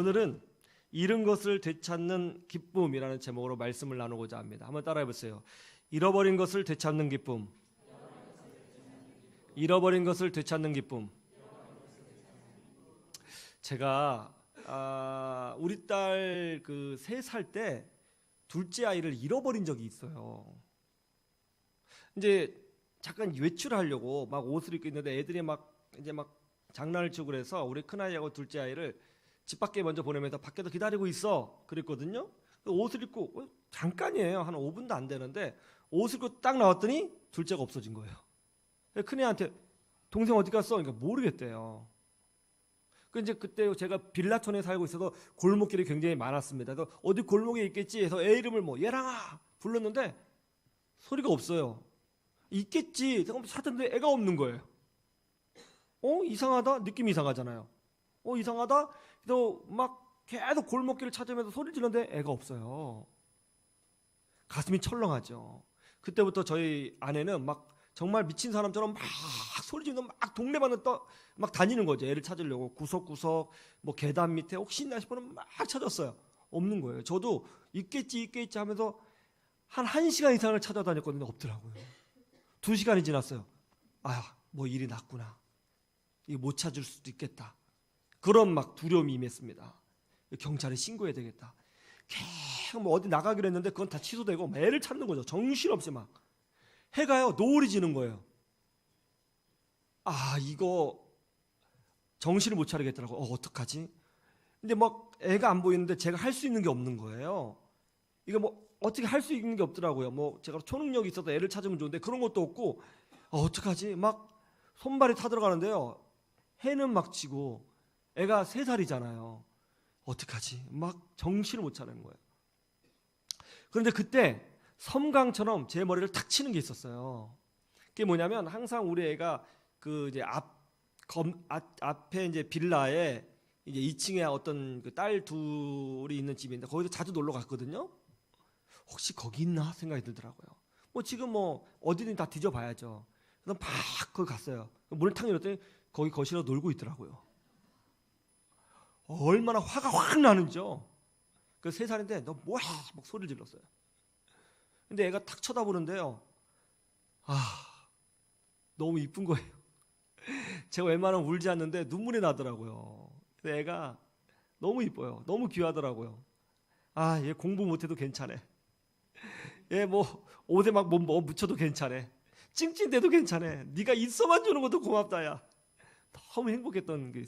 오늘은 잃은 것을 되찾는 기쁨이라는 제목으로 말씀을 나누고자 합니다. 한번 따라해 보세요. 잃어버린 것을 되찾는 기쁨. 잃어버린 것을 되찾는 기쁨. 제가 우리 딸 그 3살 때 둘째 아이를 잃어버린 적이 있어요. 이제 잠깐 외출하려고 막 옷을 입고 있는데 애들이 막 장난을 치고 그래서 우리 큰 아이하고 둘째 아이를 집 밖에 먼저 보내면서 밖에서 기다리고 있어 그랬거든요. 옷을 입고 잠깐이에요. 한 5분도 안 되는데 옷을 입고 딱 나왔더니 둘째가 없어진 거예요. 큰애한테 동생 어디 갔어? 그러니까 모르겠대요. 이제 그때 제가 빌라촌에 살고 있어서 골목길이 굉장히 많았습니다. 그래서 어디 골목에 있겠지 해서 애 이름을 얘랑아 불렀는데 소리가 없어요. 있겠지. 찾았는데 애가 없는 거예요. 이상하다. 느낌이 이상하잖아요. 이상하다. 그래서 막 계속 골목길을 찾으면서 소리 지르는데 애가 없어요. 가슴이 철렁하죠. 그때부터 저희 아내는 막 정말 미친 사람처럼 막 소리 지르면서 막 동네방네 막 다니는 거죠. 애를 찾으려고 구석구석 뭐 계단 밑에 혹시 있나 싶으면 막 찾았어요. 없는 거예요. 저도 있겠지 하면서 한 1시간 이상을 찾아다녔거든요. 없더라고요. 2시간이 지났어요. 뭐 일이 났구나. 이거 못 찾을 수도 있겠다. 그런 막 두려움이 임했습니다. 경찰에 신고해야 되겠다. 계속 뭐 어디 나가기로 했는데 그건 다 취소되고 애를 찾는 거죠. 정신없이 막. 해가요 노을이 지는 거예요. 이거 정신을 못 차리겠더라고. 어떡하지? 근데 막 애가 안 보이는데 제가 할 수 있는 게 없는 거예요. 이거 뭐 어떻게 할 수 있는 게 없더라고요. 뭐 제가 초능력이 있어서 애를 찾으면 좋은데 그런 것도 없고 어떡하지? 막 손발이 타들어가는데요. 해는 막 지고 애가 3살이잖아요. 어떡하지? 막 정신을 못 차리는 거예요. 그런데 그때 섬광처럼 제 머리를 탁 치는 게 있었어요. 그게 뭐냐면 항상 우리 애가 그 이제 앞에 이제 빌라에 이제 2층에 어떤 그 딸 둘이 있는 집인데 거기서 자주 놀러 갔거든요. 혹시 거기 있나 생각이 들더라고요. 뭐 지금 뭐 어디든 다 뒤져봐야죠. 그래서 막 거기 갔어요. 문을 탁 열었더니 거기 거실에서 놀고 있더라고요. 얼마나 화가 확 나는지요. 그 3살인데 너 뭐해? 막 소리를 질렀어요. 근데 애가 탁 쳐다보는데요. 너무 이쁜 거예요. 제가 웬만하면 울지 않는데 눈물이 나더라고요. 근데 애가 너무 이뻐요. 너무 귀하더라고요. 얘 공부 못해도 괜찮아. 얘 뭐 옷에 막 뭐 묻혀도 괜찮아. 찡찡대도 괜찮아. 네가 있어만 주는 것도 고맙다 야. 너무 행복했던 게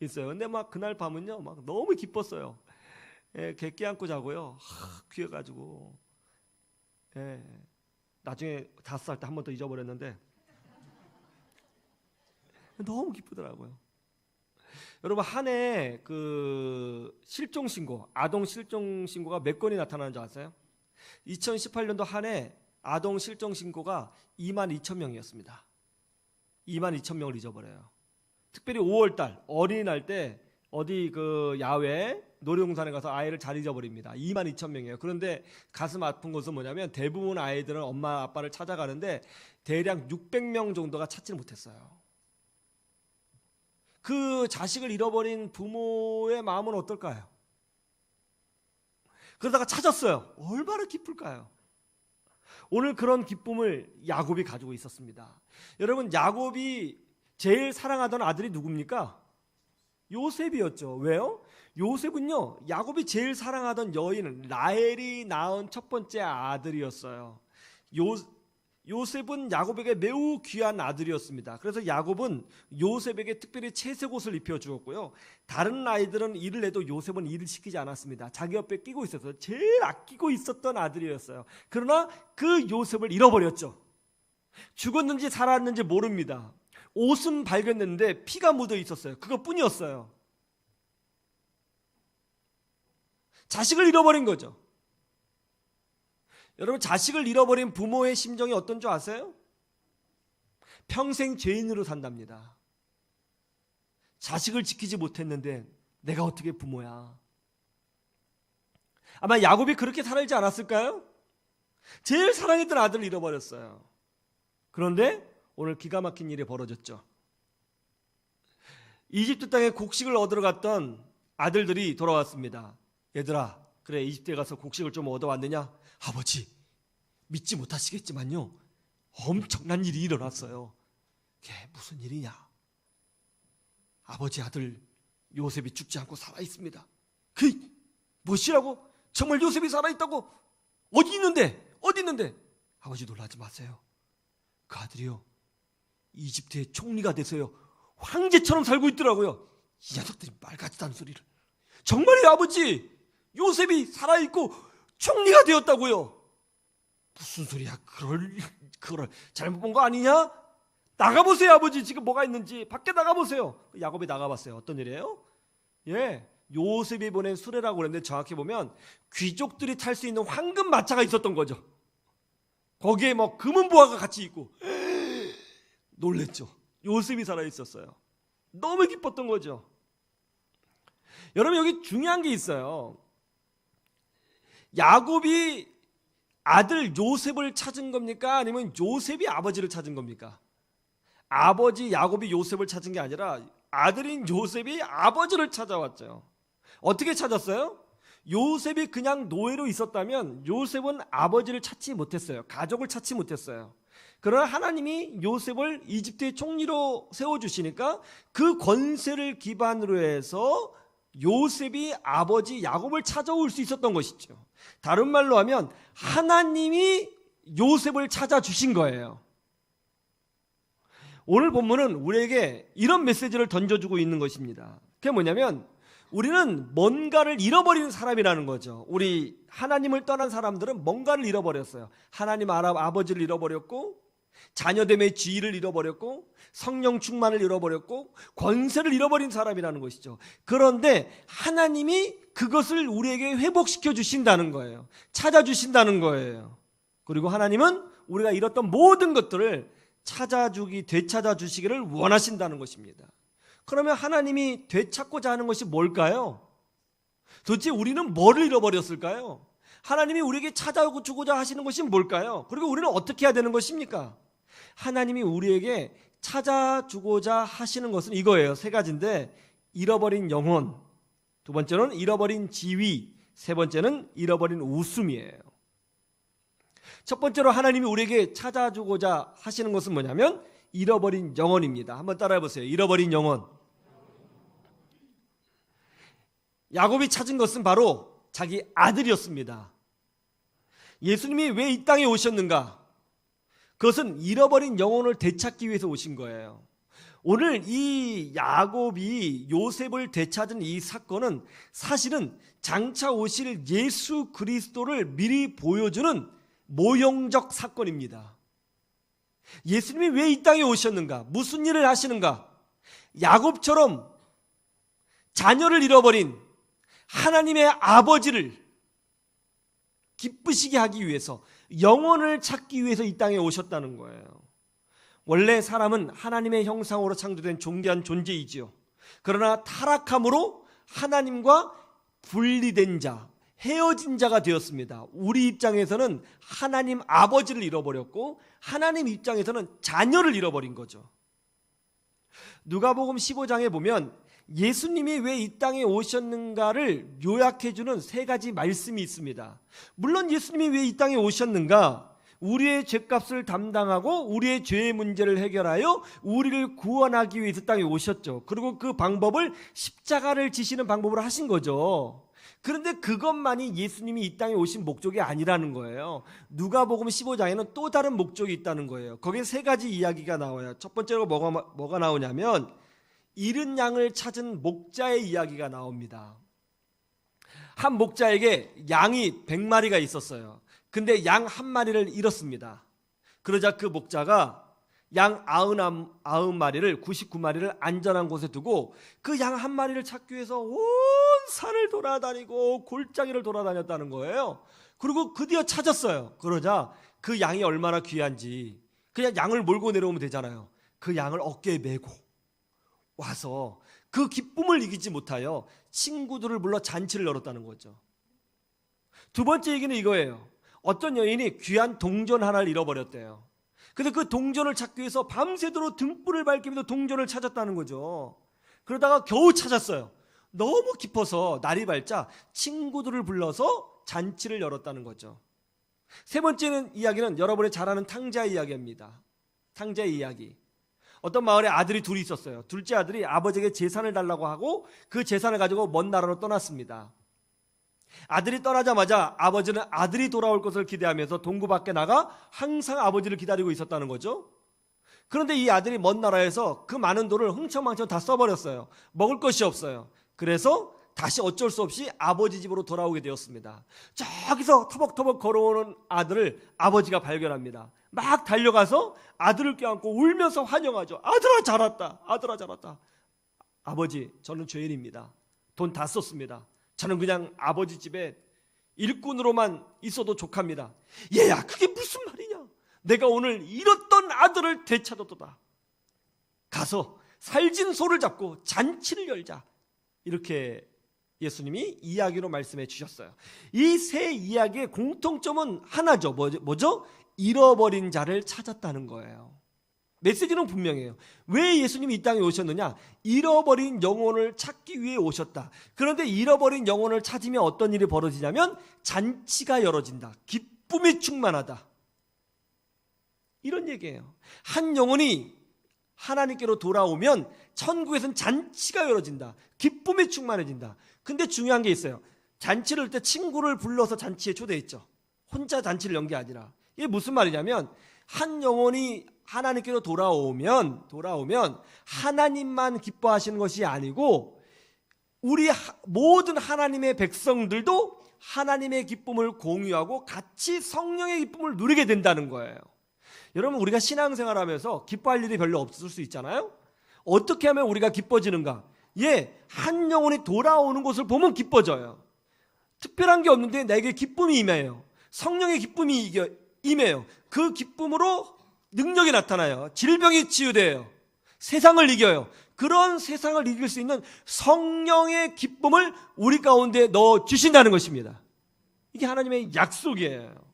있어요. 근데 막 그날 밤은요 막 너무 기뻤어요. 개 껴안고 자고요. 귀해가지고. 나중에 5살 때 한 번 더 잊어버렸는데 너무 기쁘더라고요. 여러분 한 해 그 실종 신고, 아동 실종 신고가 몇 건이 나타나는 줄 아세요? 2018년도 한 해 아동 실종 신고가 22,000명이었습니다. 22,000명을 잊어버려요. 특별히 5월달 어린이날 때 어디 그 야외 놀이동산에 가서 아이를 잘 잊어버립니다. 22,000명이에요. 그런데 가슴 아픈 것은 뭐냐면 대부분 아이들은 엄마 아빠를 찾아가는데 대략 600명 정도가 찾지를 못했어요. 그 자식을 잃어버린 부모의 마음은 어떨까요? 그러다가 찾았어요. 얼마나 기쁠까요? 오늘 그런 기쁨을 야곱이 가지고 있었습니다. 여러분 야곱이 제일 사랑하던 아들이 누굽니까? 요셉이었죠. 왜요? 요셉은요 야곱이 제일 사랑하던 여인 라헬이 낳은 첫 번째 아들이었어요. 요셉은 야곱에게 매우 귀한 아들이었습니다. 그래서 야곱은 요셉에게 특별히 채색 옷을 입혀주었고요. 다른 아이들은 일을 해도 요셉은 일을 시키지 않았습니다. 자기 옆에 끼고 있어서 제일 아끼고 있었던 아들이었어요. 그러나 그 요셉을 잃어버렸죠. 죽었는지 살았는지 모릅니다. 옷은 발견됐는데 피가 묻어 있었어요. 그것뿐이었어요. 자식을 잃어버린 거죠. 여러분 자식을 잃어버린 부모의 심정이 어떤 줄 아세요? 평생 죄인으로 산답니다. 자식을 지키지 못했는데 내가 어떻게 부모야. 아마 야곱이 그렇게 살지 않았을까요? 제일 사랑했던 아들을 잃어버렸어요. 그런데 오늘 기가 막힌 일이 벌어졌죠. 이집트 땅에 곡식을 얻으러 갔던 아들들이 돌아왔습니다. 얘들아, 그래 이집트에 가서 곡식을 좀 얻어왔느냐? 아버지, 믿지 못하시겠지만요, 엄청난 일이 일어났어요. 그게 무슨 일이냐? 아버지 아들 요셉이 죽지 않고 살아있습니다. 그 무엇이라고? 정말 요셉이 살아있다고? 어디 있는데? 어디 있는데? 아버지 놀라지 마세요. 그 아들이요, 이집트의 총리가 돼서요 황제처럼 살고 있더라고요. 이 녀석들이 말 같지도 않은 소리를. 정말이에요 아버지, 요셉이 살아있고 총리가 되었다고요. 무슨 소리야? 그걸 잘못 본 거 아니냐? 나가보세요 아버지, 지금 뭐가 있는지 밖에 나가보세요. 야곱이 나가봤어요. 어떤 일이에요? 요셉이 보낸 수레라고 그랬는데 정확히 보면 귀족들이 탈 수 있는 황금 마차가 있었던 거죠. 거기에 뭐 금은 보화가 같이 있고. 놀랬죠. 요셉이 살아있었어요. 너무 기뻤던 거죠. 여러분, 여기 중요한 게 있어요. 야곱이 아들 요셉을 찾은 겁니까? 아니면 요셉이 아버지를 찾은 겁니까? 아버지 야곱이 요셉을 찾은 게 아니라 아들인 요셉이 아버지를 찾아왔죠. 어떻게 찾았어요? 요셉이 그냥 노예로 있었다면 요셉은 아버지를 찾지 못했어요. 가족을 찾지 못했어요. 그러나 하나님이 요셉을 이집트의 총리로 세워주시니까 그 권세를 기반으로 해서 요셉이 아버지 야곱을 찾아올 수 있었던 것이죠. 다른 말로 하면 하나님이 요셉을 찾아주신 거예요. 오늘 본문은 우리에게 이런 메시지를 던져주고 있는 것입니다. 그게 뭐냐면 우리는 뭔가를 잃어버리는 사람이라는 거죠. 우리 하나님을 떠난 사람들은 뭔가를 잃어버렸어요. 하나님 아버지를 잃어버렸고, 자녀됨의 지위를 잃어버렸고, 성령 충만을 잃어버렸고, 권세를 잃어버린 사람이라는 것이죠. 그런데 하나님이 그것을 우리에게 회복시켜 주신다는 거예요. 찾아주신다는 거예요. 그리고 하나님은 우리가 잃었던 모든 것들을 되찾아 주시기를 원하신다는 것입니다. 그러면 하나님이 되찾고자 하는 것이 뭘까요? 도대체 우리는 뭐를 잃어버렸을까요? 하나님이 우리에게 찾아주고자 하시는 것이 뭘까요? 그리고 우리는 어떻게 해야 되는 것입니까? 하나님이 우리에게 찾아주고자 하시는 것은 이거예요. 세 가지인데, 잃어버린 영혼, 두 번째는 잃어버린 지위, 세 번째는 잃어버린 웃음이에요. 첫 번째로 하나님이 우리에게 찾아주고자 하시는 것은 뭐냐면 잃어버린 영혼입니다. 한번 따라해 보세요. 잃어버린 영혼. 야곱이 찾은 것은 바로 자기 아들이었습니다. 예수님이 왜 이 땅에 오셨는가? 그것은 잃어버린 영혼을 되찾기 위해서 오신 거예요. 오늘 이 야곱이 요셉을 되찾은 이 사건은 사실은 장차 오실 예수 그리스도를 미리 보여주는 모형적 사건입니다. 예수님이 왜 이 땅에 오셨는가? 무슨 일을 하시는가? 야곱처럼 자녀를 잃어버린 하나님의 아버지를 기쁘시게 하기 위해서, 영혼을 찾기 위해서 이 땅에 오셨다는 거예요. 원래 사람은 하나님의 형상으로 창조된 존귀한 존재이지요. 그러나 타락함으로 하나님과 분리된 자, 헤어진 자가 되었습니다. 우리 입장에서는 하나님 아버지를 잃어버렸고, 하나님 입장에서는 자녀를 잃어버린 거죠. 누가복음 15장에 보면 예수님이 왜 이 땅에 오셨는가를 요약해주는 세 가지 말씀이 있습니다. 물론 예수님이 왜 이 땅에 오셨는가? 우리의 죄값을 담당하고 우리의 죄의 문제를 해결하여 우리를 구원하기 위해서 땅에 오셨죠. 그리고 그 방법을 십자가를 지시는 방법으로 하신 거죠. 그런데 그것만이 예수님이 이 땅에 오신 목적이 아니라는 거예요. 누가복음 15장에는 또 다른 목적이 있다는 거예요. 거기에 세 가지 이야기가 나와요. 첫 번째로 뭐가 나오냐면 잃은 양을 찾은 목자의 이야기가 나옵니다. 한 목자에게 양이 100마리가 있었어요. 근데 양 한 마리를 잃었습니다. 그러자 그 목자가 양 99마리를 99마리를 안전한 곳에 두고 그 양 한 마리를 찾기 위해서 온 산을 돌아다니고 골짜기를 돌아다녔다는 거예요. 그리고 드디어 찾았어요. 그러자 그 양이 얼마나 귀한지 그냥 양을 몰고 내려오면 되잖아요. 그 양을 어깨에 메고 와서 그 기쁨을 이기지 못하여 친구들을 불러 잔치를 열었다는 거죠. 두 번째 얘기는 이거예요. 어떤 여인이 귀한 동전 하나를 잃어버렸대요. 그래서 그 동전을 찾기 위해서 밤새도록 등불을 밝히면서 동전을 찾았다는 거죠. 그러다가 겨우 찾았어요. 너무 깊어서 날이 밝자 친구들을 불러서 잔치를 열었다는 거죠. 세 번째 이야기는 여러분이 잘 아는 탕자의 이야기입니다. 탕자의 이야기. 어떤 마을에 아들이 둘이 있었어요. 둘째 아들이 아버지에게 재산을 달라고 하고 그 재산을 가지고 먼 나라로 떠났습니다. 아들이 떠나자마자 아버지는 아들이 돌아올 것을 기대하면서 동구 밖에 나가 항상 아버지를 기다리고 있었다는 거죠. 그런데 이 아들이 먼 나라에서 그 많은 돈을 흥청망청 다 써버렸어요. 먹을 것이 없어요. 그래서 다시 어쩔 수 없이 아버지 집으로 돌아오게 되었습니다. 저기서 터벅터벅 걸어오는 아들을 아버지가 발견합니다. 막 달려가서 아들을 껴안고 울면서 환영하죠. 아들아 잘 왔다. 아들아 잘 왔다. 아버지, 저는 죄인입니다. 돈 다 썼습니다. 저는 그냥 아버지 집에 일꾼으로만 있어도 족합니다. 얘야, 그게 무슨 말이냐? 내가 오늘 잃었던 아들을 되찾았도다. 가서 살진 소를 잡고 잔치를 열자. 이렇게 예수님이 이야기로 말씀해 주셨어요. 이 세 이야기의 공통점은 하나죠. 뭐죠? 잃어버린 자를 찾았다는 거예요. 메시지는 분명해요. 왜 예수님이 이 땅에 오셨느냐? 잃어버린 영혼을 찾기 위해 오셨다. 그런데 잃어버린 영혼을 찾으면 어떤 일이 벌어지냐면 잔치가 열어진다. 기쁨이 충만하다. 이런 얘기예요. 한 영혼이 하나님께로 돌아오면 천국에서는 잔치가 열어진다. 기쁨이 충만해진다. 근데 중요한 게 있어요. 잔치를 할 때 친구를 불러서 잔치에 초대했죠. 혼자 잔치를 연 게 아니라. 이게 무슨 말이냐면 한 영혼이 하나님께로 돌아오면 하나님만 기뻐하시는 것이 아니고 우리 모든 하나님의 백성들도 하나님의 기쁨을 공유하고 같이 성령의 기쁨을 누리게 된다는 거예요. 여러분, 우리가 신앙생활하면서 기뻐할 일이 별로 없을 수 있잖아요. 어떻게 하면 우리가 기뻐지는가? 한 영혼이 돌아오는 것을 보면 기뻐져요. 특별한 게 없는데 내게 기쁨이 임해요. 성령의 기쁨이 임해요. 그 기쁨으로 능력이 나타나요. 질병이 치유돼요. 세상을 이겨요. 그런 세상을 이길 수 있는 성령의 기쁨을 우리 가운데 넣어 주신다는 것입니다. 이게 하나님의 약속이에요.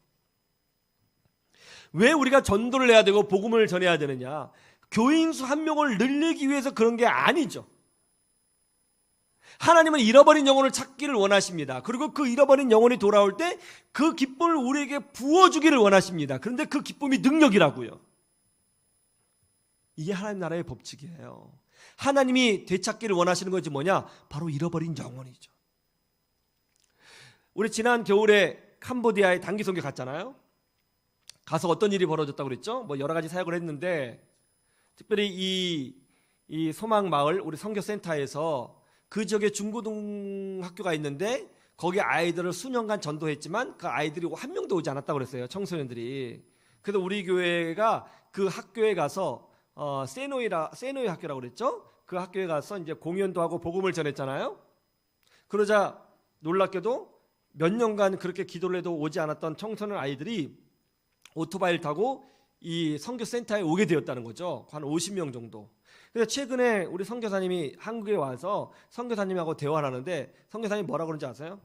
왜 우리가 전도를 해야 되고 복음을 전해야 되느냐? 교인 수 한 명을 늘리기 위해서 그런 게 아니죠. 하나님은 잃어버린 영혼을 찾기를 원하십니다. 그리고 그 잃어버린 영혼이 돌아올 때 그 기쁨을 우리에게 부어주기를 원하십니다. 그런데 그 기쁨이 능력이라고요. 이게 하나님 나라의 법칙이에요. 하나님이 되찾기를 원하시는 것이 뭐냐? 바로 잃어버린 영혼이죠. 우리 지난 겨울에 캄보디아에 단기 선교 갔잖아요. 가서 어떤 일이 벌어졌다고 그랬죠? 여러 가지 사역을 했는데 특별히 이 소망 마을 우리 선교센터에서 그 지역에 중고등학교가 있는데 거기 아이들을 수년간 전도했지만 그 아이들이 한 명도 오지 않았다고 그랬어요. 청소년들이. 그래서 우리 교회가 그 학교에 가서 세노이 학교라고 그랬죠? 그 학교에 가서 이제 공연도 하고 복음을 전했잖아요. 그러자 놀랍게도 몇 년간 그렇게 기도를 해도 오지 않았던 청소년 아이들이 오토바이를 타고 이 선교센터에 오게 되었다는 거죠. 한 50명 정도. 그래서 최근에 우리 선교사님이 한국에 와서 선교사님하고 대화를 하는데 선교사님이 뭐라고 그러는지 아세요?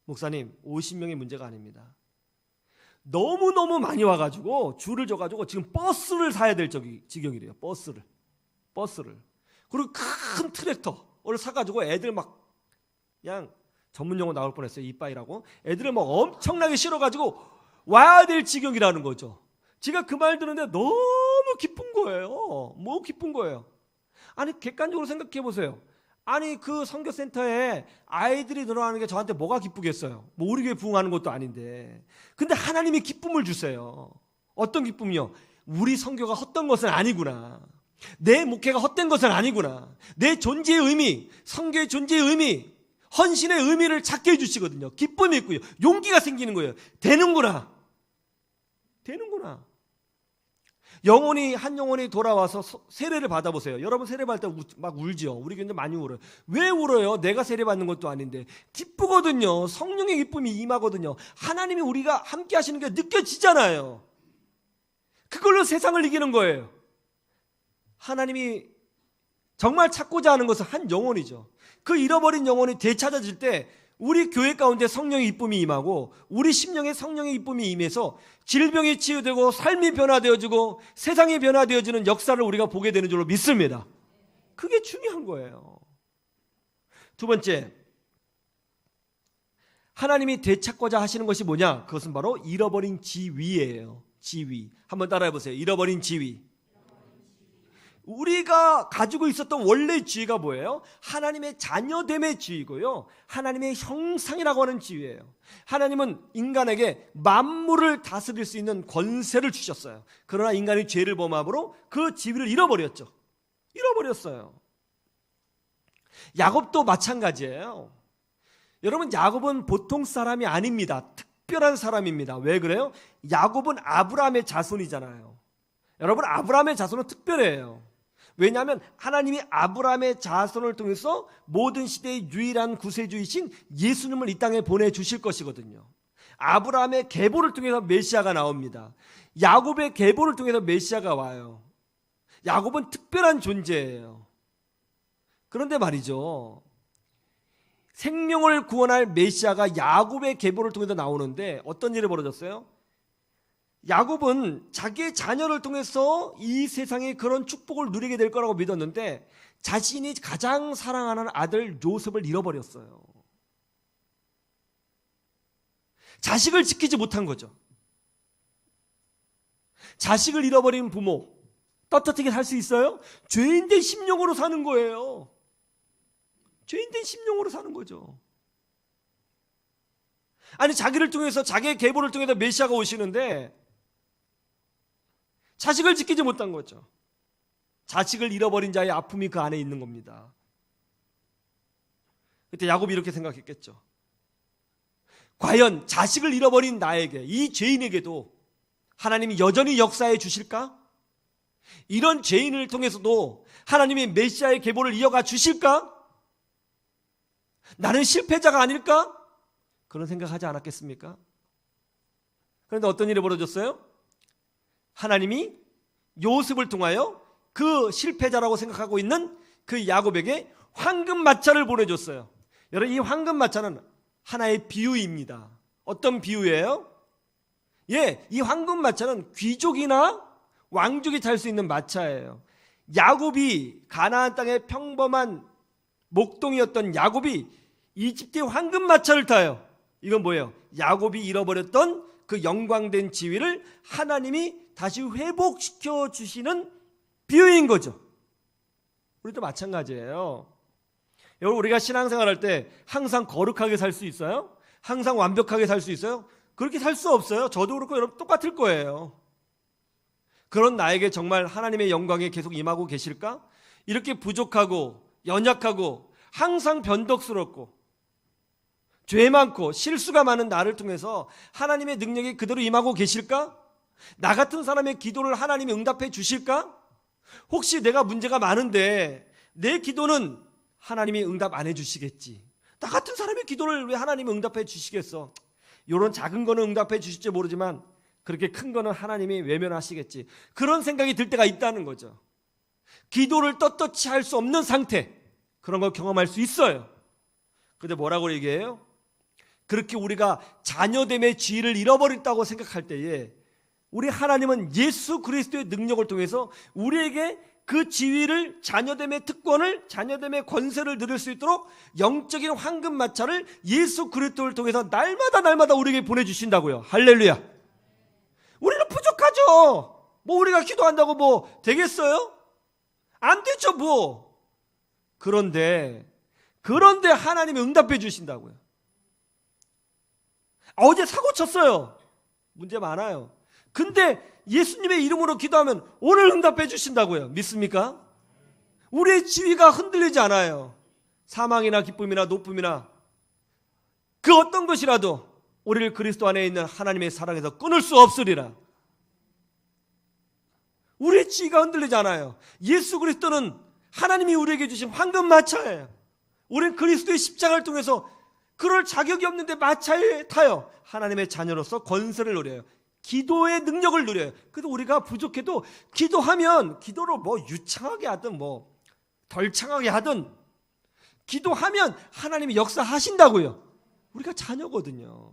목사님, 50명의 문제가 아닙니다. 너무너무 많이 와가지고 줄을 져가지고 지금 버스를 사야 될 지경이래요. 버스를. 그리고 큰 트랙터를 사가지고 애들 막 그냥 전문용어 나올 뻔했어요. 이빠이라고. 애들을 막 엄청나게 실어가지고 와야 될 지경이라는 거죠. 제가 그 말 듣는데 너무 기쁜 거예요. 뭐 기쁜 거예요. 아니 객관적으로 생각해 보세요. 아니 그 선교센터에 아이들이 늘어나는 게 저한테 뭐가 기쁘겠어요. 뭐 우리 교회 부흥하는 것도 아닌데. 근데 하나님이 기쁨을 주세요. 어떤 기쁨이요? 우리 선교가 헛된 것은 아니구나. 내 목회가 헛된 것은 아니구나. 내 존재의 의미, 선교의 존재의 의미, 헌신의 의미를 찾게 해주시거든요. 기쁨이 있고요. 용기가 생기는 거예요. 되는구나. 한 영혼이 돌아와서 세례를 받아보세요. 여러분 세례 받을 때 막 울죠. 우리 교인들 많이 울어요. 왜 울어요? 내가 세례 받는 것도 아닌데. 기쁘거든요. 성령의 기쁨이 임하거든요. 하나님이 우리가 함께 하시는 게 느껴지잖아요. 그걸로 세상을 이기는 거예요. 하나님이 정말 찾고자 하는 것은 한 영혼이죠. 그 잃어버린 영혼이 되찾아질 때 우리 교회 가운데 성령의 기쁨이 임하고 우리 심령에 성령의 기쁨이 임해서 질병이 치유되고 삶이 변화되어지고 세상이 변화되어지는 역사를 우리가 보게 되는 줄로 믿습니다. 그게 중요한 거예요. 두 번째, 하나님이 되찾고자 하시는 것이 뭐냐? 그것은 바로 잃어버린 지위예요. 지위. 한번 따라해 보세요. 잃어버린 지위. 우리가 가지고 있었던 원래 지위가 뭐예요? 하나님의 자녀됨의 지위고요, 하나님의 형상이라고 하는 지위예요. 하나님은 인간에게 만물을 다스릴 수 있는 권세를 주셨어요. 그러나 인간이 죄를 범함으로 그 지위를 잃어버렸죠. 잃어버렸어요. 야곱도 마찬가지예요. 여러분, 야곱은 보통 사람이 아닙니다. 특별한 사람입니다. 왜 그래요? 야곱은 아브라함의 자손이잖아요. 여러분, 아브라함의 자손은 특별해요. 왜냐하면 하나님이 아브라함의 자손을 통해서 모든 시대의 유일한 구세주이신 예수님을 이 땅에 보내주실 것이거든요. 아브라함의 계보를 통해서 메시아가 나옵니다. 야곱의 계보를 통해서 메시아가 와요. 야곱은 특별한 존재예요. 그런데 말이죠, 생명을 구원할 메시아가 야곱의 계보를 통해서 나오는데 어떤 일이 벌어졌어요? 야곱은 자기의 자녀를 통해서 이 세상에 그런 축복을 누리게 될 거라고 믿었는데 자신이 가장 사랑하는 아들 요셉을 잃어버렸어요. 자식을 지키지 못한 거죠. 자식을 잃어버린 부모 떳떳하게 살 수 있어요? 죄인된 심령으로 사는 거예요. 죄인된 심령으로 사는 거죠. 아니, 자기를 통해서, 자기의 계보를 통해서 메시아가 오시는데 자식을 지키지 못한 거죠. 자식을 잃어버린 자의 아픔이 그 안에 있는 겁니다. 그때 야곱이 이렇게 생각했겠죠. 과연 자식을 잃어버린 나에게, 이 죄인에게도 하나님이 여전히 역사해 주실까? 이런 죄인을 통해서도 하나님이 메시아의 계보를 이어가 주실까? 나는 실패자가 아닐까? 그런 생각하지 않았겠습니까? 그런데 어떤 일이 벌어졌어요? 하나님이 요셉을 통하여 그 실패자라고 생각하고 있는 그 야곱에게 황금 마차를 보내줬어요. 여러분, 이 황금 마차는 하나의 비유입니다. 어떤 비유예요? 이 황금 마차는 귀족이나 왕족이 탈 수 있는 마차예요. 야곱이 가나안 땅의 평범한 목동이었던 야곱이 이집트의 황금 마차를 타요. 이건 뭐예요? 야곱이 잃어버렸던 그 영광된 지위를 하나님이 다시 회복시켜 주시는 비유인 거죠. 우리도 마찬가지예요. 여러분, 우리가 신앙생활할 때 항상 거룩하게 살 수 있어요? 항상 완벽하게 살 수 있어요? 그렇게 살 수 없어요. 저도 그렇고 여러분 똑같을 거예요. 그런 나에게 정말 하나님의 영광에 계속 임하고 계실까? 이렇게 부족하고 연약하고 항상 변덕스럽고 죄 많고 실수가 많은 나를 통해서 하나님의 능력이 그대로 임하고 계실까? 나 같은 사람의 기도를 하나님이 응답해 주실까? 혹시 내가 문제가 많은데 내 기도는 하나님이 응답 안 해주시겠지, 나 같은 사람의 기도를 왜 하나님이 응답해 주시겠어? 이런 작은 거는 응답해 주실지 모르지만 그렇게 큰 거는 하나님이 외면하시겠지, 그런 생각이 들 때가 있다는 거죠. 기도를 떳떳이 할 수 없는 상태, 그런 걸 경험할 수 있어요. 근데 뭐라고 얘기해요? 그렇게 우리가 자녀됨의 지위를 잃어버렸다고 생각할 때에 우리 하나님은 예수 그리스도의 능력을 통해서 우리에게 그 지위를, 자녀됨의 특권을, 자녀됨의 권세를 누릴 수 있도록 영적인 황금 마차를 예수 그리스도를 통해서 날마다 우리에게 보내주신다고요. 할렐루야. 우리는 부족하죠. 뭐 우리가 기도한다고 뭐 되겠어요? 안 되죠 뭐. 그런데 하나님이 응답해 주신다고요. 어제 사고 쳤어요. 문제 많아요. 근데 예수님의 이름으로 기도하면 오늘 응답해 주신다고요. 믿습니까? 우리의 지위가 흔들리지 않아요. 사망이나 기쁨이나 높음이나 그 어떤 것이라도 우리를 그리스도 안에 있는 하나님의 사랑에서 끊을 수 없으리라. 우리의 지위가 흔들리지 않아요. 예수 그리스도는 하나님이 우리에게 주신 황금 마차예요. 우리는 그리스도의 십자가를 통해서 그럴 자격이 없는데 마차에 타요. 하나님의 자녀로서 권세를 누려요. 기도의 능력을 누려요. 그래도 우리가 부족해도 기도하면, 기도를 뭐 유창하게 하든 뭐 덜 창하게 하든 기도하면 하나님이 역사하신다고요. 우리가 자녀거든요.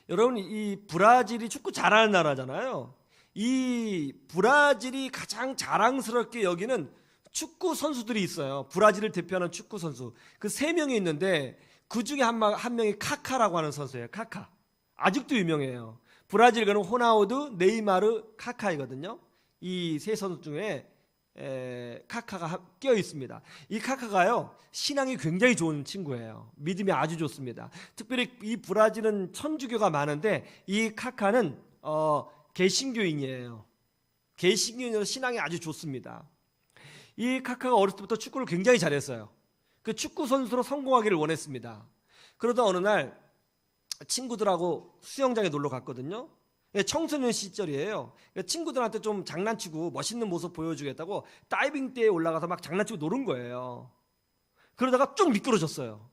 여러분, 이 브라질이 축구 잘하는 나라잖아요. 이 브라질이 가장 자랑스럽게 여기는 축구 선수들이 있어요. 브라질을 대표하는 축구 선수. 그 세 명이 있는데 그 중에 한 명이 카카라고 하는 선수예요. 카카. 아직도 유명해요. 브라질 가는 호나우두, 네이마르, 카카이거든요. 이 세 선수 중에 카카가 끼어 있습니다. 이 카카가요, 신앙이 굉장히 좋은 친구예요. 믿음이 아주 좋습니다. 특별히 이 브라질은 천주교가 많은데 이 카카는 개신교인이에요. 개신교인으로 신앙이 아주 좋습니다. 이 카카가 어렸을 때부터 축구를 굉장히 잘했어요. 그 축구 선수로 성공하기를 원했습니다. 그러다 어느 날 친구들하고 수영장에 놀러 갔거든요. 청소년 시절이에요. 친구들한테 좀 장난치고 멋있는 모습 보여주겠다고 다이빙대에 올라가서 막 장난치고 노는 거예요. 그러다가 쭉 미끄러졌어요.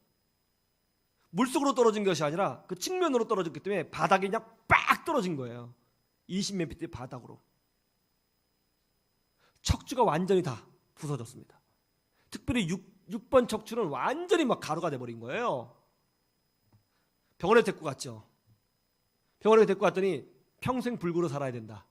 물속으로 떨어진 것이 아니라 그 측면으로 떨어졌기 때문에 바닥에 그냥 빡 떨어진 거예요. 20몇 피트 바닥으로. 척추가 완전히 다 부서졌습니다. 특별히 6번 척추는 완전히 막 가루가 돼버린 거예요. 병원에 데리고 갔죠. 병원에 데리고 갔더니 평생 불구로 살아야 된다.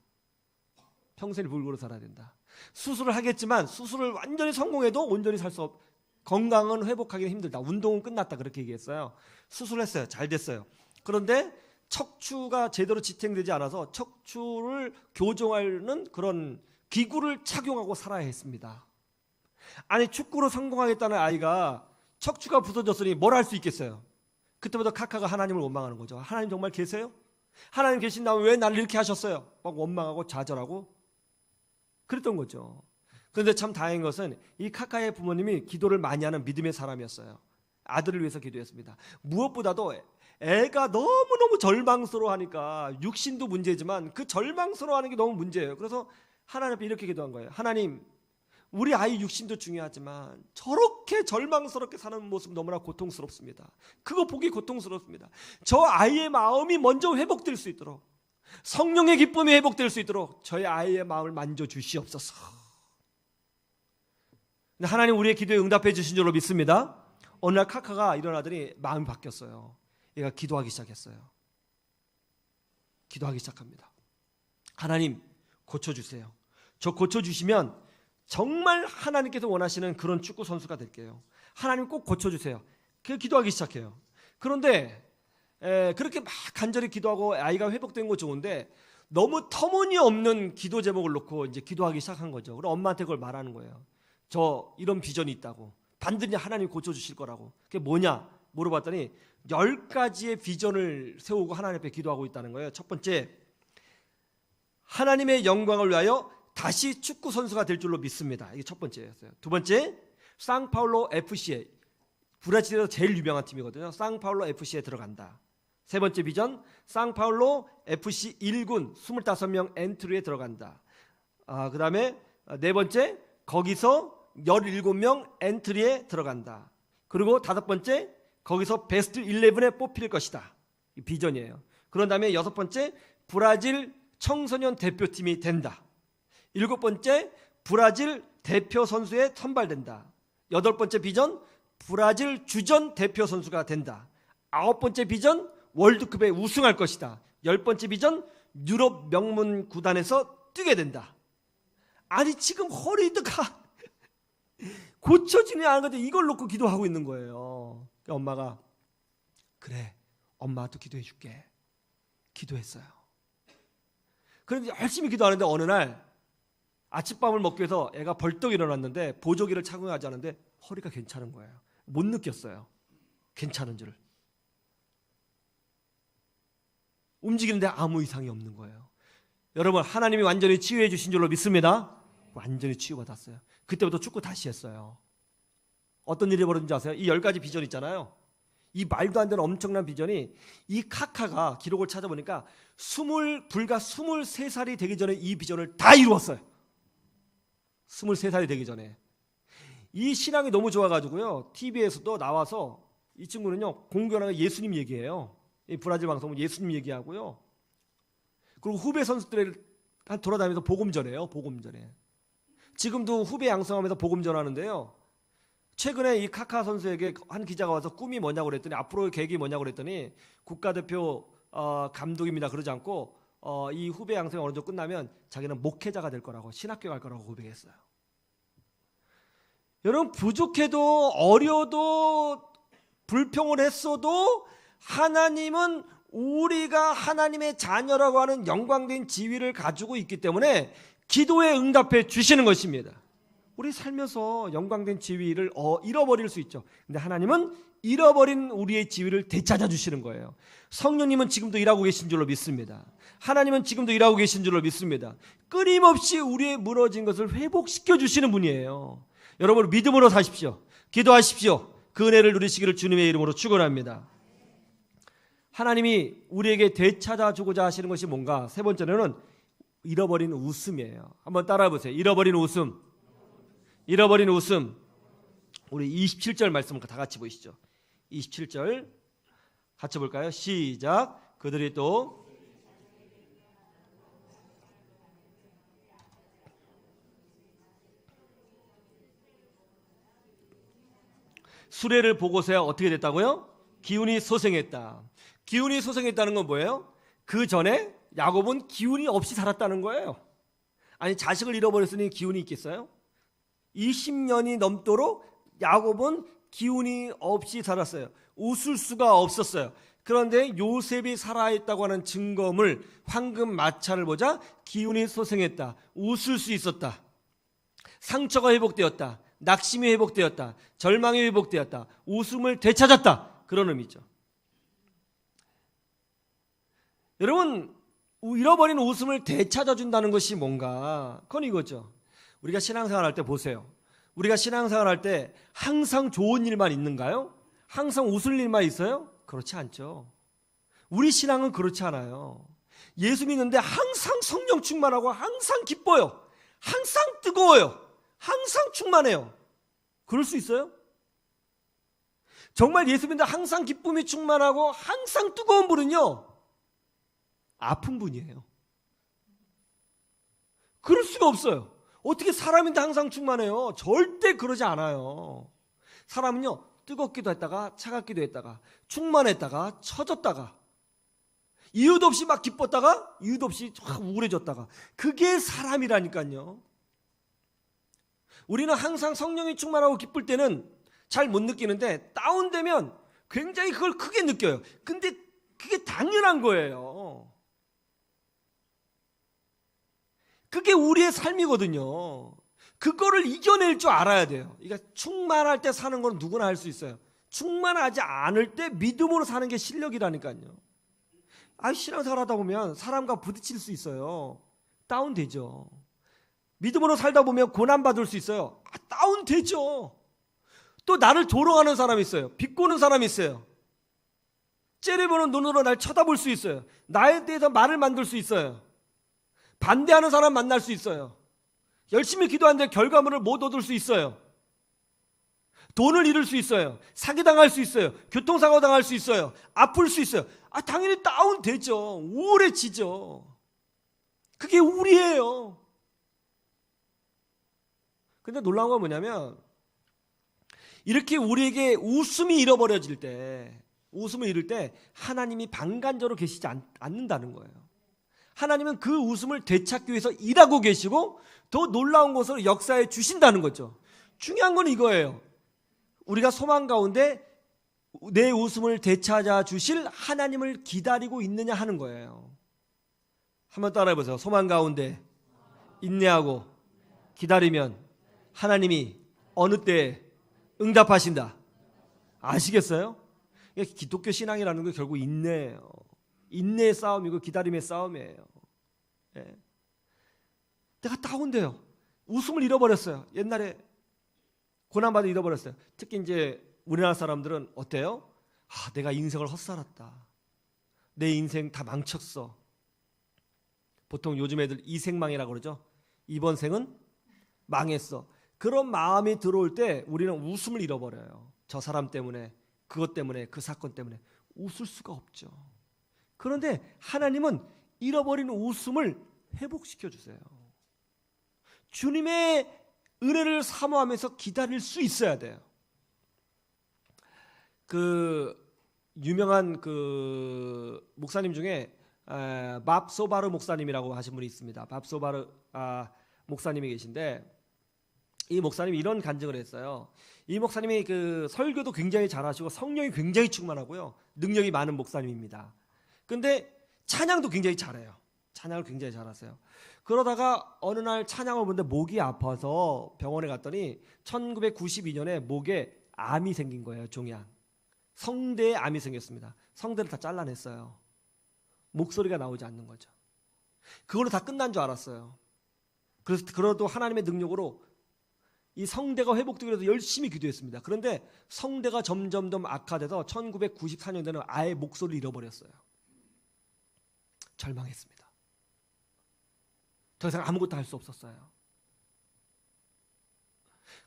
평생 불구로 살아야 된다. 수술을 하겠지만 수술을 완전히 성공해도 온전히 살 수 건강은 회복하기는 힘들다. 운동은 끝났다. 그렇게 얘기했어요. 수술했어요. 잘 됐어요. 그런데 척추가 제대로 지탱되지 않아서 척추를 교정하는 그런 기구를 착용하고 살아야 했습니다. 아니 축구로 성공하겠다는 아이가 척추가 부서졌으니 뭘 할 수 있겠어요? 그때부터 카카가 하나님을 원망하는 거죠. 하나님 정말 계세요? 하나님 계신다면 왜 나를 이렇게 하셨어요? 막 원망하고 좌절하고 그랬던 거죠. 그런데 참 다행인 것은 이 카카의 부모님이 기도를 많이 하는 믿음의 사람이었어요. 아들을 위해서 기도했습니다. 무엇보다도 애가 너무너무 절망스러워하니까 육신도 문제지만 그 절망스러워하는 게 너무 문제예요. 그래서 하나님 앞에 이렇게 기도한 거예요. 하나님, 우리 아이 육신도 중요하지만 저렇게 절망스럽게 사는 모습 너무나 고통스럽습니다. 그거 보기 고통스럽습니다. 저 아이의 마음이 먼저 회복될 수 있도록, 성령의 기쁨이 회복될 수 있도록 저희 아이의 마음을 만져주시옵소서. 하나님 우리의 기도에 응답해 주신 줄로 믿습니다. 어느 날 카카가 일어나더니 마음이 바뀌었어요. 얘가 기도하기 시작했어요. 기도하기 시작합니다. 하나님 고쳐주세요. 저 고쳐주시면 정말 하나님께서 원하시는 그런 축구 선수가 될게요. 하나님 꼭 고쳐주세요. 그 기도하기 시작해요. 그런데 그렇게 막 간절히 기도하고 아이가 회복된 거 좋은데 너무 터무니없는 기도 제목을 놓고 이제 기도하기 시작한 거죠. 그럼 엄마한테 그걸 말하는 거예요. 저 이런 비전이 있다고. 반드시 하나님 고쳐주실 거라고. 그게 뭐냐 물어봤더니 10가지의 비전을 세우고 하나님 앞에 기도하고 있다는 거예요. 첫 번째, 하나님의 영광을 위하여 다시 축구 선수가 될 줄로 믿습니다. 이게 첫 번째였어요. 두 번째, 상파울로 FC에, 브라질에서 제일 유명한 팀이거든요. 상파울로 FC에 들어간다. 세 번째 비전, 상파울로 FC 1군 25명 엔트리에 들어간다. 그 다음에 네 번째, 거기서 17명 엔트리에 들어간다. 그리고 다섯 번째, 거기서 베스트 11에 뽑힐 것이다. 이 비전이에요. 그런 다음에 여섯 번째, 브라질 청소년 대표팀이 된다. 일곱 번째, 브라질 대표 선수에 선발된다. 여덟 번째 비전, 브라질 주전 대표 선수가 된다. 아홉 번째 비전, 월드컵에 우승할 것이다. 열 번째 비전, 유럽 명문 구단에서 뛰게 된다. 아니 지금 허리가 고쳐지지 않은 건데 이걸 놓고 기도하고 있는 거예요. 엄마가 그래, 엄마도 기도해 줄게. 기도했어요. 그런데 열심히 기도하는데 어느 날 아침밥을 먹기 위해서 애가 벌떡 일어났는데 보조기를 착용하지 않은데 허리가 괜찮은 거예요. 못 느꼈어요. 괜찮은 줄을. 움직이는데 아무 이상이 없는 거예요. 여러분, 하나님이 완전히 치유해 주신 줄로 믿습니다. 완전히 치유받았어요. 그때부터 축구 다시 했어요. 어떤 일이 벌어진지 아세요? 이 10가지 비전 있잖아요. 이 말도 안 되는 엄청난 비전이 이 카카가 기록을 찾아보니까 불과 23살이 되기 전에 이 비전을 다 이루었어요. 23살이 되기 전에. 이 신앙이 너무 좋아가지고요. TV에서도 나와서 이 친구는요, 공교하게 예수님 얘기해요. 이 브라질 방송은 예수님 얘기하고요. 그리고 후배 선수들을 돌아다니면서 복음 전해요. 복음 전해. 지금도 후배 양성하면서 복음 전하는데요. 최근에 이 카카 선수에게 한 기자가 와서 꿈이 뭐냐고 그랬더니 앞으로의 계획이 뭐냐고 그랬더니 국가대표 감독입니다. 그러지 않고 이 후배 양성이 어느 정도 끝나면 자기는 목회자가 될 거라고, 신학교 갈 거라고 고백했어요. 여러분, 부족해도 어려도 불평을 했어도 하나님은 우리가 하나님의 자녀라고 하는 영광된 지위를 가지고 있기 때문에 기도에 응답해 주시는 것입니다. 우리 살면서 영광된 지위를 잃어버릴 수 있죠. 근데 하나님은 잃어버린 우리의 지위를 되찾아 주시는 거예요. 성령님은 지금도 일하고 계신 줄로 믿습니다. 하나님은 지금도 일하고 계신 줄로 믿습니다. 끊임없이 우리의 무너진 것을 회복시켜 주시는 분이에요. 여러분, 믿음으로 사십시오. 기도하십시오. 그 은혜를 누리시기를 주님의 이름으로 축원합니다. 하나님이 우리에게 되찾아 주고자 하시는 것이 뭔가? 세 번째로는 잃어버린 웃음이에요. 한번 따라해 보세요. 잃어버린 웃음. 잃어버린 웃음. 우리 27절 말씀을 다 같이 보시죠. 27절 같이 볼까요? 시작. 그들이 또 수레를 보고서야 어떻게 됐다고요? 기운이 소생했다. 기운이 소생했다는 건 뭐예요? 그 전에 야곱은 기운이 없이 살았다는 거예요. 아니, 자식을 잃어버렸으니 기운이 있겠어요? 20년이 넘도록 야곱은 기운이 없이 살았어요. 웃을 수가 없었어요. 그런데 요셉이 살아있다고 하는 증거물, 황금 마차를 보자 기운이 소생했다. 웃을 수 있었다. 상처가 회복되었다. 낙심이 회복되었다. 절망이 회복되었다. 웃음을 되찾았다. 그런 의미죠. 여러분, 잃어버린 웃음을 되찾아준다는 것이 뭔가? 그건 이거죠. 우리가 신앙생활 할 때 보세요. 우리가 신앙생활 할 때 항상 좋은 일만 있는가요? 항상 웃을 일만 있어요? 그렇지 않죠. 우리 신앙은 그렇지 않아요. 예수 믿는데 항상 성령 충만하고 항상 기뻐요. 항상 뜨거워요. 항상 충만해요. 그럴 수 있어요? 정말 예수 믿는데 항상 기쁨이 충만하고 항상 뜨거운 분은요, 아픈 분이에요. 그럴 수가 없어요. 어떻게 사람인데 항상 충만해요? 절대 그러지 않아요. 사람은요, 뜨겁기도 했다가 차갑기도 했다가 충만했다가 처졌다가 이유도 없이 막 기뻤다가 이유도 없이 확 우울해졌다가, 그게 사람이라니까요. 우리는 항상 성령이 충만하고 기쁠 때는 잘 못 느끼는데 다운되면 굉장히 그걸 크게 느껴요. 근데 그게 당연한 거예요. 그게 우리의 삶이거든요. 그거를 이겨낼 줄 알아야 돼요. 그러니까 충만할 때 사는 건 누구나 할 수 있어요. 충만하지 않을 때 믿음으로 사는 게 실력이라니까요. 신앙생활 하다 보면 사람과 부딪힐 수 있어요. 다운되죠. 믿음으로 살다 보면 고난받을 수 있어요. 다운되죠. 또 나를 조롱하는 사람이 있어요. 비꼬는 사람이 있어요. 째려보는 눈으로 날 쳐다볼 수 있어요. 나에 대해서 말을 만들 수 있어요. 반대하는 사람 만날 수 있어요. 열심히 기도하는데 결과물을 못 얻을 수 있어요. 돈을 잃을 수 있어요. 사기당할 수 있어요. 교통사고 당할 수 있어요. 아플 수 있어요. 당연히 다운되죠. 우울해지죠. 그게 우리예요. 근데 놀라운 건 뭐냐면, 이렇게 우리에게 웃음이 잃어버려질 때, 웃음을 잃을 때 하나님이 방관자로 계시지 않는다는 거예요. 하나님은 그 웃음을 되찾기 위해서 일하고 계시고 더 놀라운 것으로 역사해 주신다는 거죠. 중요한 건 이거예요. 우리가 소망 가운데 내 웃음을 되찾아 주실 하나님을 기다리고 있느냐 하는 거예요. 한번 따라해 보세요. 소망 가운데 인내하고 기다리면 하나님이 어느 때에 응답하신다. 아시겠어요? 기독교 신앙이라는 게 결국 인내예요. 인내의 싸움이고 기다림의 싸움이에요. 예. 내가 다운돼요. 웃음을 잃어버렸어요. 옛날에 고난받아 잃어버렸어요. 특히 이제 우리나라 사람들은 어때요? 내가 인생을 헛살았다. 내 인생 다 망쳤어. 보통 요즘 애들 이생망이라고 그러죠. 이번 생은 망했어. 그런 마음이 들어올 때 우리는 웃음을 잃어버려요. 저 사람 때문에, 그것 때문에, 그 사건 때문에 웃을 수가 없죠. 그런데 하나님은 잃어버린 웃음을 회복시켜 주세요. 주님의 은혜를 사모하면서 기다릴 수 있어야 돼요. 그 유명한 그 목사님 중에 밥소바르 목사님이라고 하신 분이 있습니다. 밥소바르 목사님이 계신데, 이 목사님이 이런 간증을 했어요. 이 목사님이 그 설교도 굉장히 잘하시고 성령이 굉장히 충만하고요. 능력이 많은 목사님입니다. 근데 찬양도 굉장히 잘해요. 찬양을 굉장히 잘하세요. 그러다가 어느 날 찬양을 보는데 목이 아파서 병원에 갔더니 1992년에 목에 암이 생긴 거예요. 종양. 성대에 암이 생겼습니다. 성대를 다 잘라냈어요. 목소리가 나오지 않는 거죠. 그걸로 다 끝난 줄 알았어요. 그래서 그래도 하나님의 능력으로 이 성대가 회복되기 위해서 열심히 기도했습니다. 그런데 성대가 점점 더 악화돼서 1994년에는 아예 목소리를 잃어버렸어요. 절망했습니다. 더 이상 아무것도 할 수 없었어요.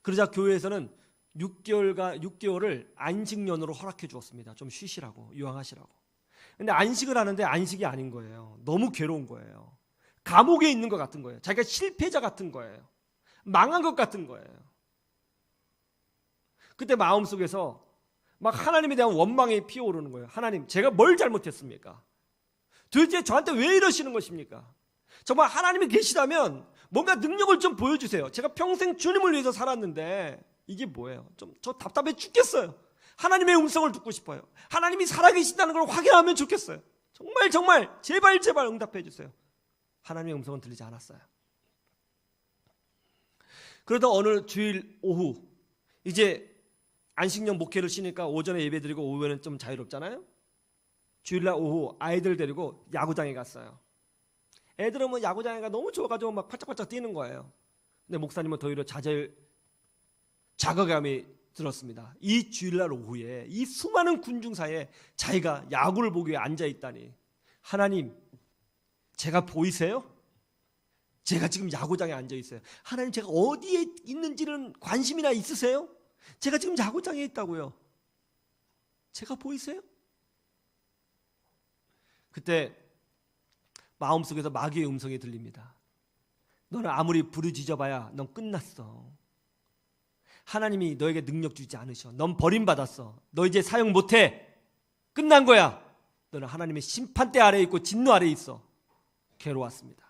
그러자 교회에서는 6개월을 안식년으로 허락해 주었습니다. 좀 쉬시라고, 유황하시라고. 근데 안식을 하는데 안식이 아닌 거예요. 너무 괴로운 거예요. 감옥에 있는 것 같은 거예요. 자기가 실패자 같은 거예요. 망한 것 같은 거예요. 그때 마음속에서 막 하나님에 대한 원망이 피어오르는 거예요. 하나님, 제가 뭘 잘못했습니까? 도대체 저한테 왜 이러시는 것입니까? 정말 하나님이 계시다면 뭔가 능력을 좀 보여주세요. 제가 평생 주님을 위해서 살았는데 이게 뭐예요? 저 답답해 죽겠어요. 하나님의 음성을 듣고 싶어요. 하나님이 살아계신다는 걸 확인하면 좋겠어요. 정말 제발 응답해 주세요. 하나님의 음성은 들리지 않았어요. 그러다 어느 주일 오후, 이제 안식년 목회를 쉬니까 오전에 예배드리고 오후에는 좀 자유롭잖아요. 주일날 오후 아이들 데리고 야구장에 갔어요. 애들은 뭐 야구장에가 너무 좋아가지고 막 팔짝팔짝 뛰는 거예요. 근데 목사님은 더 오히려 자괴감이 들었습니다. 이 주일날 오후에 이 수많은 군중 사이에 자기가 야구를 보기 위해 앉아있다니. 하나님, 제가 보이세요? 제가 지금 야구장에 앉아있어요. 하나님, 제가 어디에 있는지는 관심이나 있으세요? 제가 지금 야구장에 있다고요. 제가 보이세요? 그때 마음속에서 마귀의 음성이 들립니다. 너는 아무리 부르짖어봐야 넌 끝났어. 하나님이 너에게 능력 주지 않으셔. 넌 버림받았어. 너 이제 사용 못해. 끝난 거야. 너는 하나님의 심판대 아래에 있고 진노 아래에 있어. 괴로웠습니다.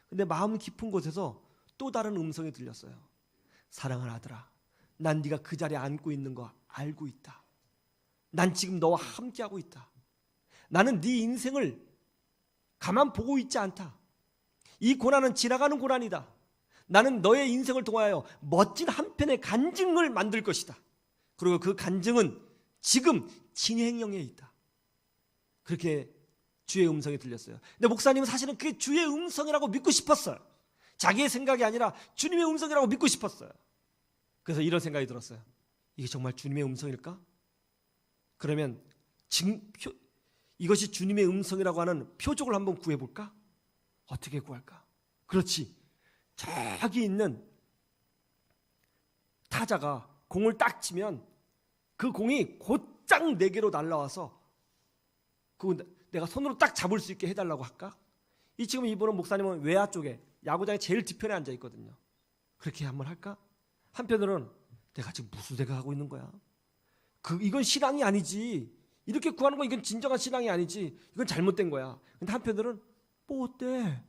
근데 마음 깊은 곳에서 또 다른 음성이 들렸어요. 사랑하는 아들아, 난 네가 그 자리에 앉고 있는 거 알고 있다. 난 지금 너와 함께하고 있다. 나는 네 인생을 가만 보고 있지 않다. 이 고난은 지나가는 고난이다. 나는 너의 인생을 통하여 멋진 한 편의 간증을 만들 것이다. 그리고 그 간증은 지금 진행형에 있다. 그렇게 주의 음성이 들렸어요. 근데 목사님은 사실은 그게 주의 음성이라고 믿고 싶었어요. 자기의 생각이 아니라 주님의 음성이라고 믿고 싶었어요. 그래서 이런 생각이 들었어요. 이게 정말 주님의 음성일까? 그러면 이것이 주님의 음성이라고 하는 표적을 한번 구해볼까? 어떻게 구할까? 그렇지. 저기 있는 타자가 공을 딱 치면 그 공이 곧장 내게로 날라와서 내가 손으로 딱 잡을 수 있게 해달라고 할까? 지금 이분은 목사님은 외야 쪽에 야구장의 제일 뒤편에 앉아 있거든요. 그렇게 한번 할까? 한편으로는 내가 지금 무슨 생각하고 있는 거야? 이건 신앙이 아니지. 이렇게 구하는 건 이건 진정한 신앙이 아니지. 이건 잘못된 거야. 근데 한편으로는 뭐 어때?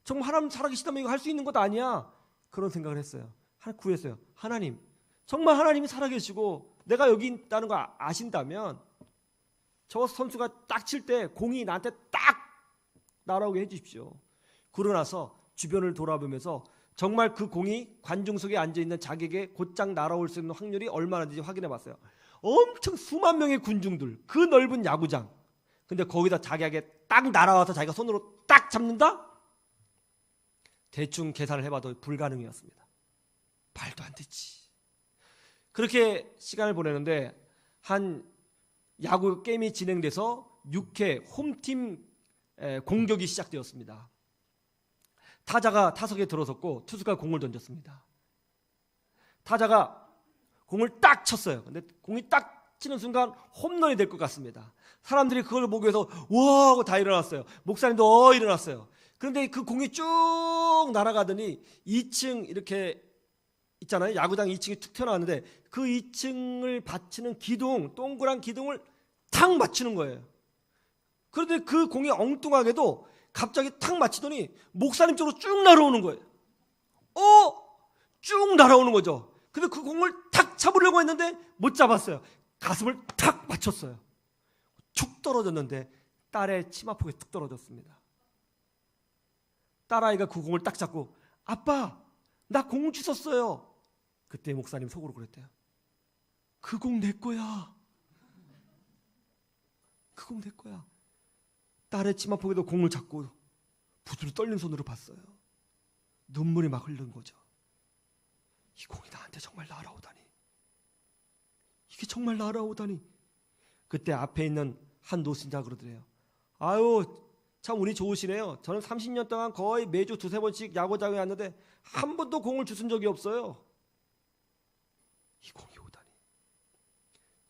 정말 하나님 살아계시다면 이거 할 수 있는 것 아니야? 그런 생각을 했어요. 구했어요. 하나님, 정말 하나님이 살아계시고 내가 여기 있다는 거 아신다면 저 선수가 딱 칠 때 공이 나한테 딱 날아오게 해주십시오. 그러고 나서 주변을 돌아보면서 정말 그 공이 관중석에 앉아있는 자기에게 곧장 날아올 수 있는 확률이 얼마나 되는지 확인해 봤어요. 엄청 수만 명의 군중들, 그 넓은 야구장. 근데 거기다 자기에게 딱 날아와서 자기가 손으로 딱 잡는다? 대충 계산을 해봐도 불가능이었습니다. 말도 안 되지. 그렇게 시간을 보내는데 한 야구 게임이 진행돼서 6회 홈팀 공격이 시작되었습니다. 타자가 타석에 들어섰고 투수가 공을 던졌습니다. 타자가 공을 딱 쳤어요. 근데 공이 딱 치는 순간 홈런이 될 것 같습니다. 사람들이 그걸 보기 위해서 와 하고 다 일어났어요. 목사님도 일어났어요. 그런데 그 공이 쭉 날아가더니 2층 이렇게 있잖아요. 야구장 2층이 툭 튀어나왔는데 그 2층을 받치는 기둥, 동그란 기둥을 탁 맞추는 거예요. 그런데 그 공이 엉뚱하게도 갑자기 탁 맞히더니 목사님 쪽으로 쭉 날아오는 거예요. 쭉 날아오는 거죠. 근데 그 공을 탁 잡으려고 했는데 못 잡았어요. 가슴을 탁 맞췄어요. 툭 떨어졌는데 딸의 치마폭에 툭 떨어졌습니다. 딸아이가 그 공을 딱 잡고 아빠, 나 공 주웠어요. 그때 목사님 속으로 그랬대요. 그 공 내 거야. 그 공 내 거야. 딸의 치마폭에도 공을 잡고 부들어 떨린 손으로 봤어요. 눈물이 막 흐르는 거죠. 이 공이 나한테 정말 날아오다니. 이게 정말 날아오다니. 그때 앞에 있는 한 노신자 그러더래요. 아유, 참 운이 좋으시네요. 저는 30년 동안 거의 매주 두세 번씩 야구장에 왔는데 한 번도 공을 주운 적이 없어요. 이 공이 오다니.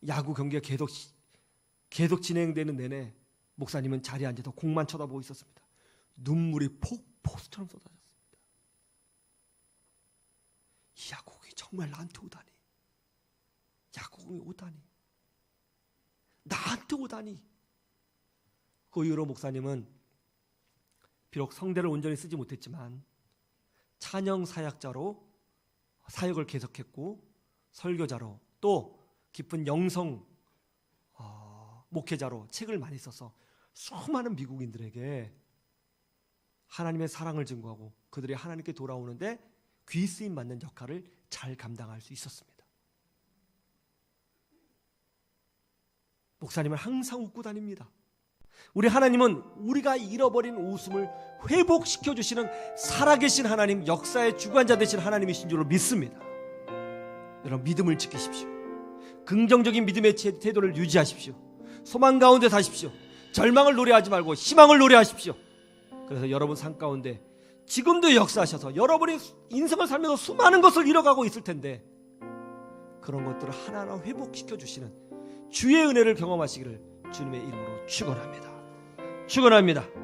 야구 경기가 계속 진행되는 내내 목사님은 자리에 앉아서 공만 쳐다보고 있었습니다. 눈물이 폭포수처럼 쏟아졌습니다. 이 야구공이 정말 나한테 오다니. 야구공이 오다니. 나한테 오다니. 그 이후로 목사님은 비록 성대를 온전히 쓰지 못했지만 찬양 사역자로 사역을 계속했고 설교자로 또 깊은 영성 목회자로 책을 많이 써서 수많은 미국인들에게 하나님의 사랑을 증거하고 그들이 하나님께 돌아오는데 귀쓰임 받는 역할을 잘 감당할 수 있었습니다. 목사님은 항상 웃고 다닙니다. 우리 하나님은 우리가 잃어버린 웃음을 회복시켜 주시는 살아계신 하나님, 역사의 주관자 되신 하나님이신 줄로 믿습니다. 여러분, 믿음을 지키십시오. 긍정적인 믿음의 태도를 유지하십시오. 소망 가운데 사십시오. 절망을 노래하지 말고 희망을 노래하십시오. 그래서 여러분 삶 가운데 지금도 역사하셔서 여러분이 인생을 살면서 수많은 것을 잃어가고 있을 텐데 그런 것들을 하나하나 회복시켜 주시는 주의 은혜를 경험하시기를 주님의 이름으로 축원합니다. 축원합니다.